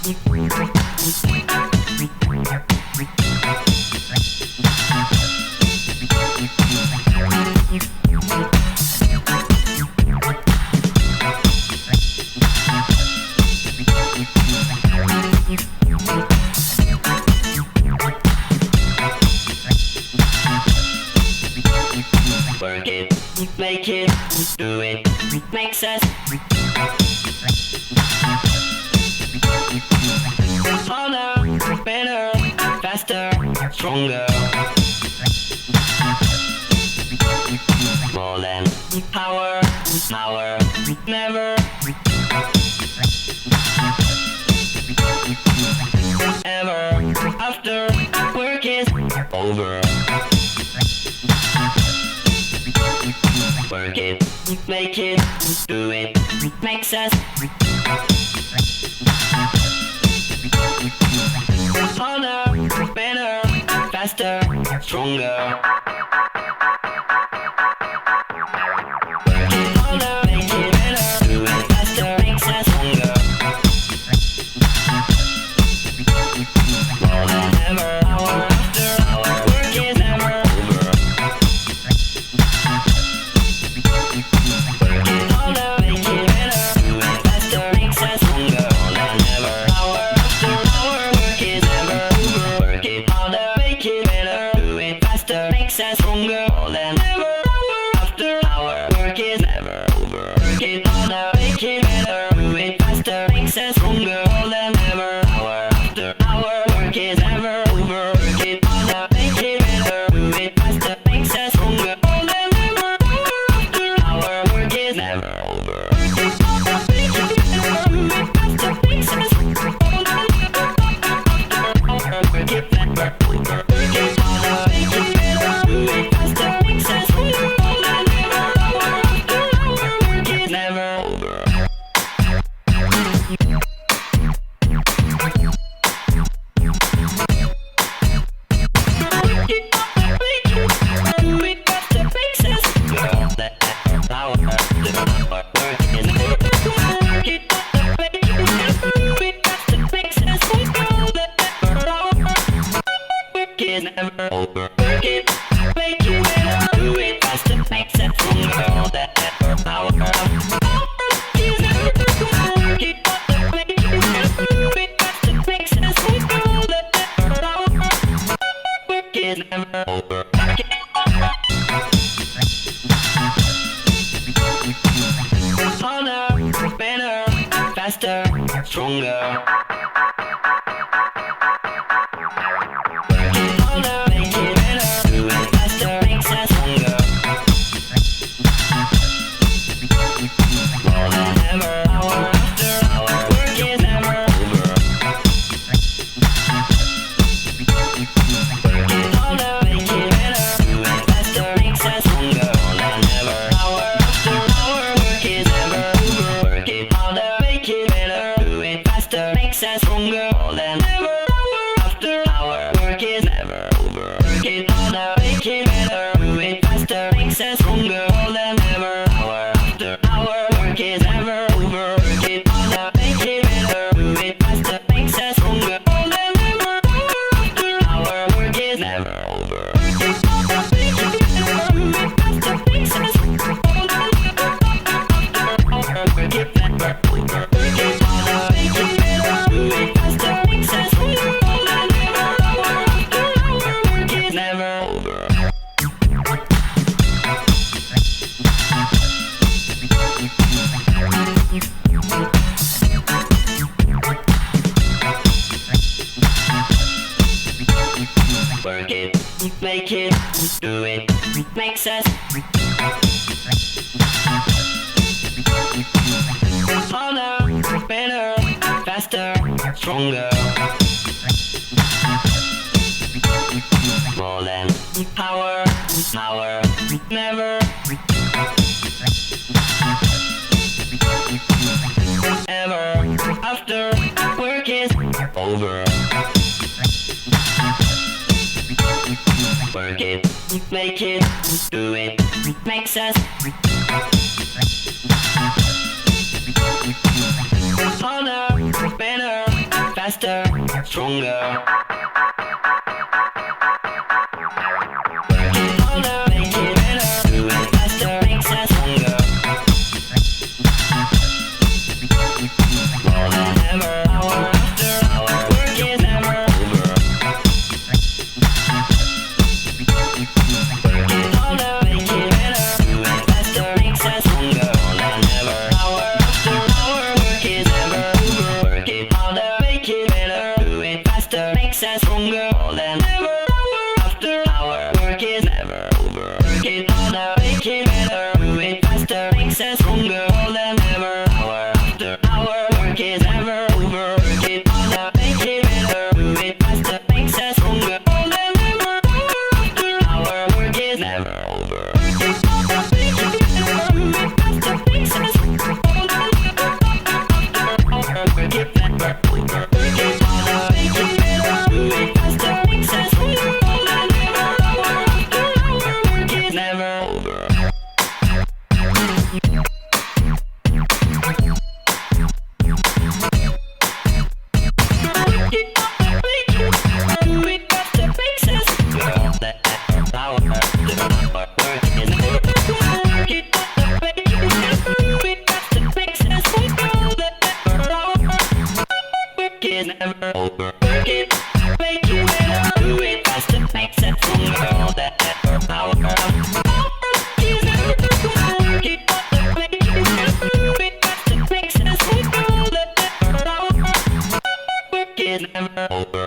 Work it, make it, do it, makes us harder, better, faster, stronger. More than power, power, never. Ever, after work is over. Work it, make it, do it, makes us harder, better, faster, stronger. Work it harder, make it better, do it faster, makes us stronger. More than ever, hour after hour, work is never over. Work it harder, make it better, do it faster, makes us stronger. More than ever, hour after hour, work is never over. Work it harder, make it better, do it faster, makes us stronger. More than ever, hour after hour, work is never over. Work it harder, make it better, do it faster, makes us stronger. More than ever, hour after hour, work is never over. Work it harder, make it better, do it faster, makes us stronger. More than ever, hour after hour, work is never over. Work it harder, make it better, do it faster, makes us stronger. More than ever, hour after hour, work is never over. Work it harder, make it better, do it faster, makes us stronger. More than ever, hour after hour, work is never over. Never over. Work it, make it better, do it faster, makes it stronger. That ever power is never over. Work it, make it better, do it faster, makes it stronger. That ever power work is never over. Work it harder, better, faster, stronger. Work it, make it, do it, makes us harder, better, faster, stronger. More than power, power, never. Ever, after work is over. Work it, make it, do it, makes us harder, better, faster, stronger. Never over.